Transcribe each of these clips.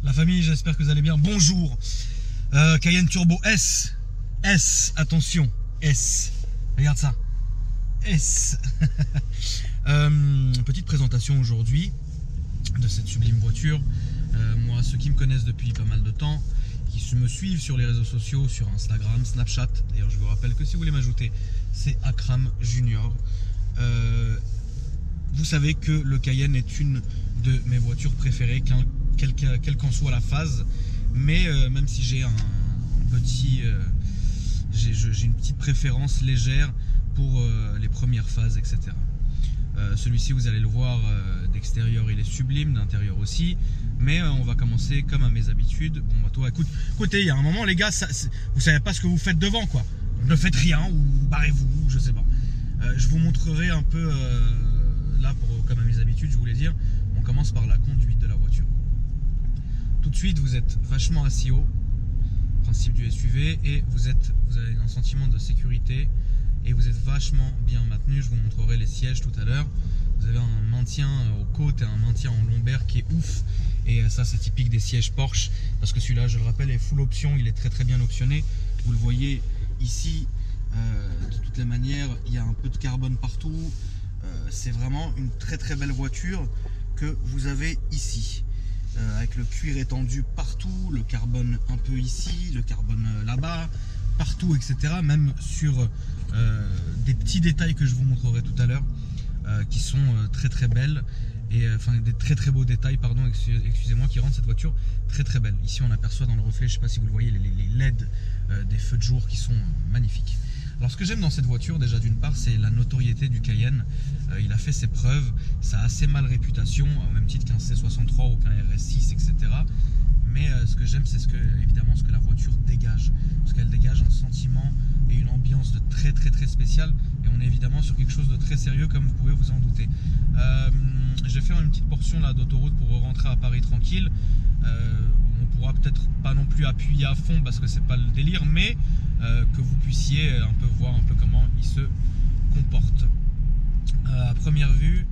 La famille, j'espère que vous allez bien. Bonjour. Cayenne Turbo S. S, attention. S. Regarde ça. S. Petite présentation aujourd'hui de cette sublime voiture. Moi, ceux qui me connaissent depuis pas mal de temps, qui me suivent sur les réseaux sociaux, sur Instagram, Snapchat. D'ailleurs, je vous rappelle que si vous voulez m'ajouter, c'est Akram Junior. Vous savez que le Cayenne est une de mes voitures préférées, quelle qu'en soit la phase. Mais même si j'ai j'ai une petite préférence légère pour les premières phases, etc. Celui-ci, vous allez le voir, d'extérieur il est sublime, d'intérieur aussi. Mais on va commencer comme à mes habitudes. Bon bah toi, écoutez, il y a un moment les gars, vous savez pas ce que vous faites devant quoi. Ne faites rien ou barrez-vous, je sais pas. Je vous montrerai un peu là, comme à mes habitudes, je voulais dire. On commence par la conduite de la voiture. Tout de suite, vous êtes vachement assis haut, principe du SUV, et vous avez un sentiment de sécurité et vous êtes vachement bien maintenu. Je vous montrerai les sièges tout à l'heure. Vous avez un maintien aux côtes et un maintien en lombaire qui est ouf, et ça c'est typique des sièges Porsche, parce que celui-là, je le rappelle, est full option, il est très bien optionné. Vous le voyez ici, de toutes les manières, il y a un peu de carbone partout. C'est vraiment une très belle voiture que vous avez ici, avec le cuir étendu partout, le carbone un peu ici, le carbone là-bas, partout, etc. Même sur des petits détails que je vous montrerai tout à l'heure, qui sont très belles, et enfin des très beaux détails, pardon, excusez-moi, qui rendent cette voiture très belle. Ici on aperçoit dans le reflet, je ne sais pas si vous le voyez, les LED des feux de jour qui sont magnifiques. Alors ce que j'aime dans cette voiture, déjà d'une part, c'est la notoriété du Cayenne. Il a fait ses preuves, ça a assez mal réputation, au même titre qu'un C63 ou qu'un RS6, etc. Mais ce que j'aime, c'est évidemment ce que la voiture dégage, parce qu'elle dégage un sentiment et une ambiance de très spéciale, et on est évidemment sur quelque chose de très sérieux, comme vous pouvez vous en douter. Je vais faire une petite portion là d'autoroute pour rentrer à Paris tranquille. On pourra peut-être pas non plus appuyer à fond parce que c'est pas le délire, mais que vous puissiez un peu voir un peu comment il se comporte. À première vue,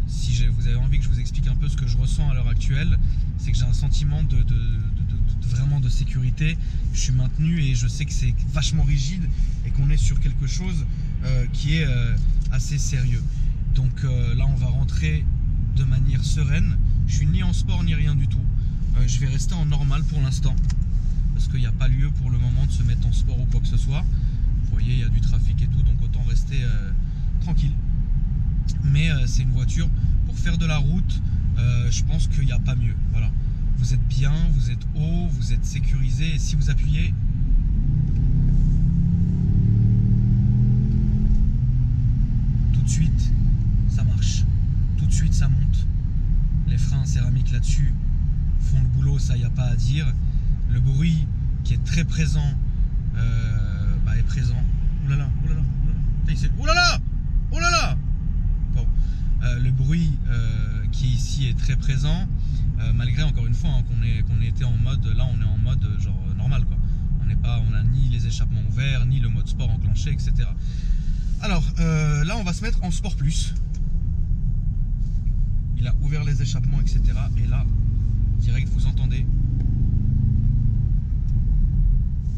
si vous avez envie que je vous explique un peu ce que je ressens à l'heure actuelle, c'est que j'ai un sentiment vraiment de sécurité. Je suis maintenu et je sais que c'est vachement rigide et qu'on est sur quelque chose qui est assez sérieux. Donc là, on va rentrer de manière sereine. Je suis ni en sport ni rien du tout. Je vais rester en normal pour l'instant, parce qu'il n'y a pas lieu pour le moment de se mettre en sport ou quoi que ce soit. Vous voyez, il y a du trafic et tout, donc autant rester tranquille. Mais c'est une voiture pour faire de la route. Je pense qu'il n'y a pas mieux. Voilà. Vous êtes bien, vous êtes haut, vous êtes sécurisé, et si vous appuyez, tout de suite ça marche, tout de suite ça monte. Les freins en céramique là-dessus font le boulot, ça, il n'y a pas à dire. Le bruit qui est très présent est présent. Oh là là, oh là là, oh là là, oh là là. Bon, le bruit qui ici est très présent, malgré encore une fois qu'on ait été en mode, là on est en mode genre normal quoi. On a ni les échappements ouverts, ni le mode sport enclenché, etc. Alors là on va se mettre en sport plus. Il a ouvert les échappements, etc. Et là, direct, vous entendez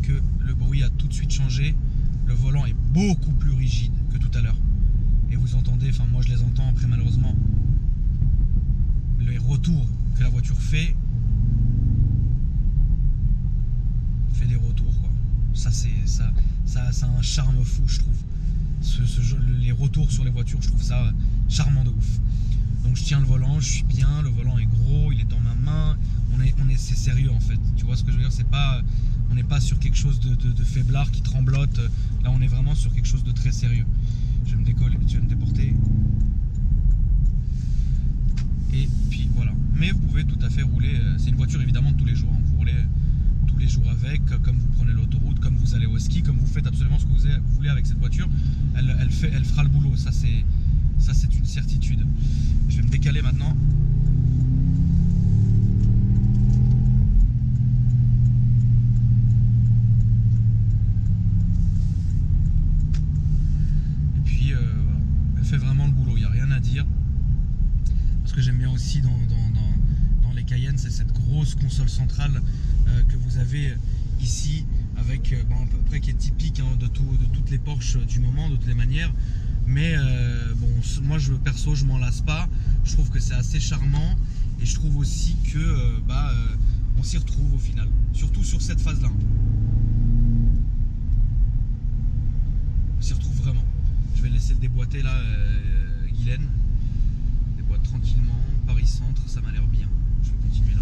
que le bruit a tout de suite changé. Le volant est beaucoup plus rigide que tout à l'heure. Et vous entendez, enfin moi je les entends, après malheureusement, les retours que la voiture fait des retours quoi. Ça a un charme fou, je trouve. Les retours sur les voitures, je trouve ça charmant de ouf. Donc je tiens le volant, je suis bien, le volant est gros, il est dans ma main, c'est sérieux en fait. Tu vois ce que je veux dire, on n'est pas sur quelque chose de faiblard qui tremblote. Là on est vraiment sur quelque chose de très sérieux. Je vais me déporter. Et puis voilà. Mais vous pouvez tout à fait rouler, c'est une voiture évidemment de tous les jours, hein. Vous roulez tous les jours avec, comme vous prenez l'autoroute, comme vous allez au ski, comme vous faites absolument ce que vous voulez avec cette voiture. Elle fera le boulot, ça c'est une certitude. Je vais me décaler maintenant. Et puis voilà, elle fait vraiment le boulot, il n'y a rien à dire. Ce que j'aime bien aussi dans dans les Cayennes, c'est cette grosse console centrale que vous avez ici, avec à peu près qui est typique de toutes les Porsche du moment, de toutes les manières. Mais bon, moi perso, je m'en lasse pas. Je trouve que c'est assez charmant et je trouve aussi que on s'y retrouve au final, surtout sur cette phase-là. On s'y retrouve vraiment. Je vais laisser le déboîter là, Guylaine. Déboîte tranquillement. Paris Centre, ça m'a l'air bien. Je vais continuer là.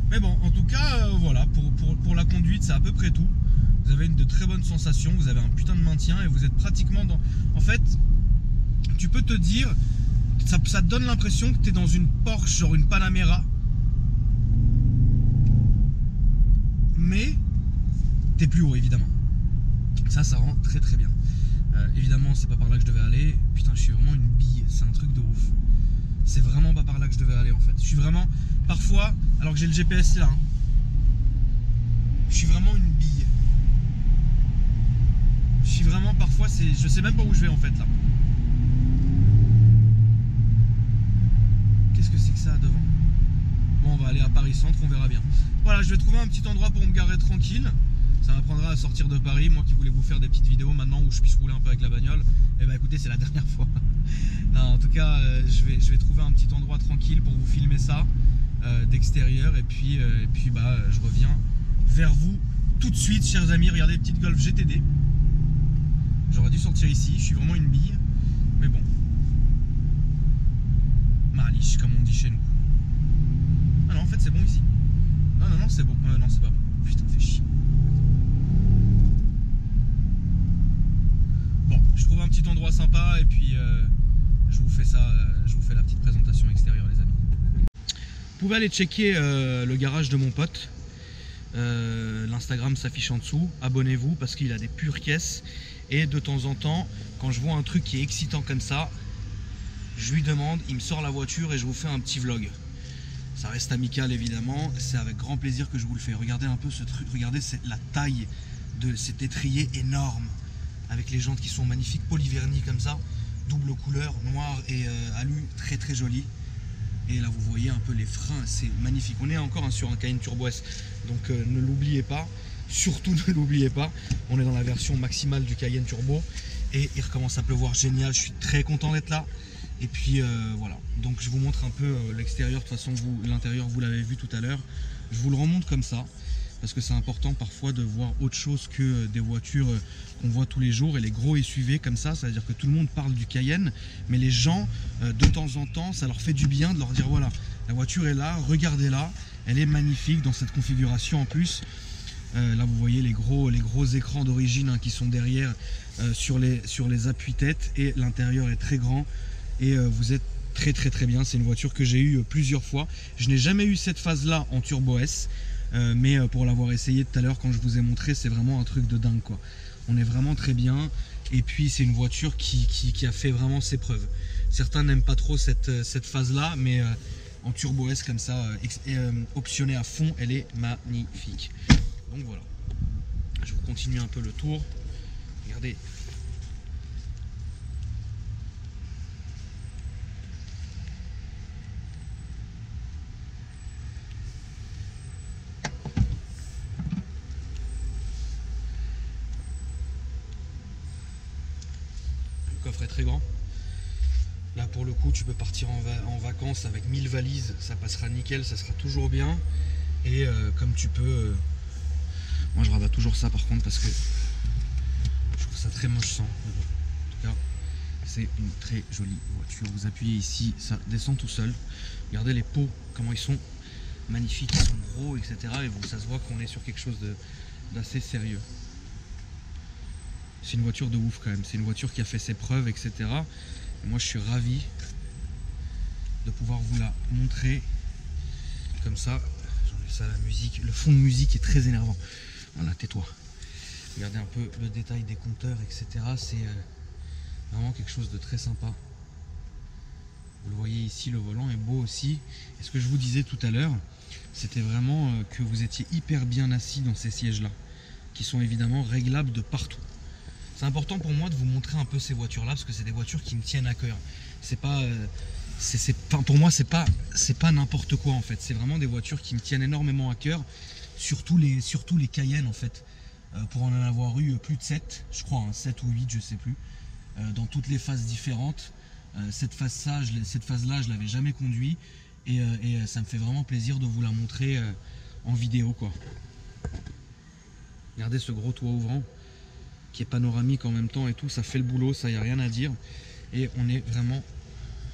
Mais bon, en tout cas, voilà, pour la conduite, c'est à peu près tout. Vous avez de très bonnes sensations, vous avez un putain de maintien et vous êtes pratiquement dans... En fait, tu peux te dire, ça te donne l'impression que tu es dans une Porsche, genre une Panamera. Mais tu es plus haut, évidemment. Ça rend très très bien. Évidemment, c'est pas par là que je devais aller. Putain, je suis vraiment une bille, c'est un truc de ouf. C'est vraiment pas par là que je devais aller en fait. Je suis vraiment, parfois, alors que j'ai le GPS là, hein, je suis vraiment une bille. Je suis vraiment, parfois, je sais même pas où je vais en fait là. Qu'est-ce que c'est que ça devant? Bon, on va aller à Paris Centre, on verra bien. Voilà, je vais trouver un petit endroit pour me garer tranquille. Ça m'apprendra à sortir de Paris. Moi qui voulais vous faire des petites vidéos maintenant où je puisse rouler un peu avec la bagnole, et bah écoutez, c'est la dernière fois. Non, en tout cas, je vais trouver un petit endroit tranquille pour vous filmer ça d'extérieur, et puis je reviens vers vous tout de suite, chers amis. Regardez, petite Golf GTD. J'aurais dû sortir ici, je suis vraiment une bille, mais bon. Maliche, comme on dit chez nous. Ah non, en fait c'est bon ici. Non, c'est bon. Non, c'est pas bon. Putain, fait chier. Bon, je trouve un petit endroit sympa et puis je vous fais ça, je vous fais la petite présentation extérieure, les amis. Vous pouvez aller checker le garage de mon pote. L'Instagram s'affiche en dessous. Abonnez-vous parce qu'il a des pures caisses. Et de temps en temps, quand je vois un truc qui est excitant comme ça, je lui demande, il me sort la voiture et je vous fais un petit vlog. Ça reste amical évidemment, c'est avec grand plaisir que je vous le fais. Regardez un peu ce truc, regardez la taille de cet étrier énorme, avec les jantes qui sont magnifiques, polyvernis comme ça, double couleur, noir et alu, très très joli. Et là vous voyez un peu les freins, c'est magnifique. On est encore sur un Cayenne Turbo S, donc ne l'oubliez pas, surtout ne l'oubliez pas. On est dans la version maximale du Cayenne Turbo et il recommence à pleuvoir, génial, je suis très content d'être là. Et puis voilà, donc je vous montre un peu l'extérieur. De toute façon, l'intérieur vous l'avez vu tout à l'heure. Je vous le remonte comme ça parce que c'est important parfois de voir autre chose que des voitures qu'on voit tous les jours. Et les gros SUV comme ça, ça veut dire que tout le monde parle du Cayenne, mais les gens de temps en temps, ça leur fait du bien de leur dire voilà, la voiture est là, regardez-la, elle est magnifique dans cette configuration en plus. Là vous voyez les gros écrans d'origine hein, qui sont derrière sur les appuis-têtes, et l'intérieur est très grand. Et vous êtes très bien, c'est une voiture que j'ai eue plusieurs fois. Je n'ai jamais eu cette phase là en Turbo S, mais pour l'avoir essayé tout à l'heure quand je vous ai montré, c'est vraiment un truc de dingue quoi. On est vraiment très bien, et puis c'est une voiture qui a fait vraiment ses preuves. Certains n'aiment pas trop cette phase là, mais en Turbo S comme ça, optionnée à fond, elle est magnifique. Donc voilà, je vous continue un peu le tour, regardez. Le coffre est très grand. Là pour le coup tu peux partir en vacances avec 1000 valises, ça passera nickel, ça sera toujours bien. Et comme tu peux, moi je rabats toujours ça par contre parce que je trouve ça très moche sans. Mais bon, en tout cas c'est une très jolie voiture. Vous appuyez ici, ça descend tout seul. Regardez les pots, comment ils sont magnifiques, ils sont gros, etc. Et ça se voit qu'on est sur quelque chose d'assez sérieux. C'est une voiture de ouf quand même, c'est une voiture qui a fait ses preuves, etc. Et moi je suis ravi de pouvoir vous la montrer comme ça. J'enlève ça, la musique, le fond de musique est très énervant. Voilà, tais-toi. Regardez un peu le détail des compteurs, etc. C'est vraiment quelque chose de très sympa. Vous le voyez ici, le volant est beau aussi. Et ce que je vous disais tout à l'heure, c'était vraiment que vous étiez hyper bien assis dans ces sièges-là, qui sont évidemment réglables de partout. C'est important pour moi de vous montrer un peu ces voitures-là, parce que c'est des voitures qui me tiennent à cœur. C'est pas pour moi c'est pas n'importe quoi en fait. C'est vraiment des voitures qui me tiennent énormément à cœur, surtout les Cayenne en fait. Pour en avoir eu plus de 7, je crois, 7 ou 8, je sais plus, dans toutes les phases différentes. Cette phase-là, je l'avais jamais conduit et ça me fait vraiment plaisir de vous la montrer en vidéo, quoi. Regardez ce gros toit ouvrant qui est panoramique en même temps et tout, ça fait le boulot, ça y a rien à dire et on est vraiment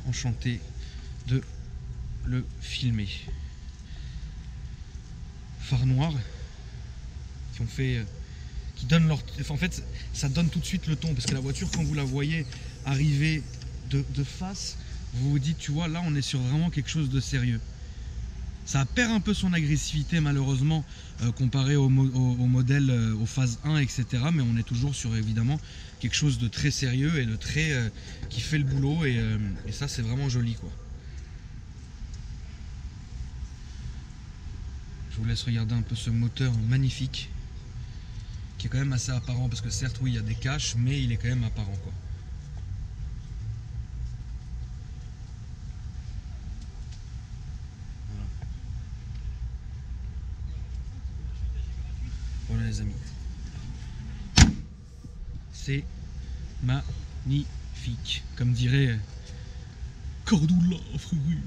enchanté de le filmer. Phare noir qui donnent leur... En fait, ça donne tout de suite le ton parce que la voiture, quand vous la voyez arriver de face, vous vous dites, tu vois, là on est sur vraiment quelque chose de sérieux. Ça perd un peu son agressivité malheureusement comparé au modèle, aux phases 1, etc. Mais on est toujours sur évidemment quelque chose de très sérieux et de très qui fait le boulot et ça c'est vraiment joli, quoi. Je vous laisse regarder un peu ce moteur magnifique qui est quand même assez apparent parce que certes oui il y a des caches mais il est quand même apparent, quoi. Voilà les amis, c'est magnifique comme dirait Cordula Fruru.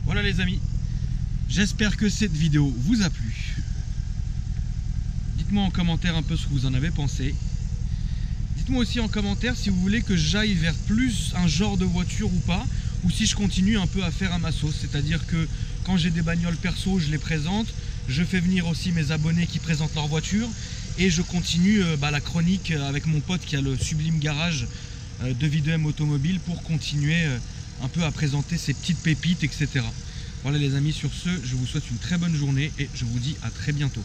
Voilà les amis, j'espère que cette vidéo vous a plu. Dites-moi en commentaire un peu ce que vous en avez pensé. Dites-moi aussi en commentaire si vous voulez que j'aille vers plus un genre de voiture ou pas, ou si je continue un peu à faire à ma sauce, c'est-à-dire que quand j'ai des bagnoles perso, je les présente, je fais venir aussi mes abonnés qui présentent leur voiture, et je continue la chronique avec mon pote qui a le sublime garage de Videm Automobile pour continuer un peu à présenter ces petites pépites, etc. Voilà les amis, sur ce, je vous souhaite une très bonne journée et je vous dis à très bientôt.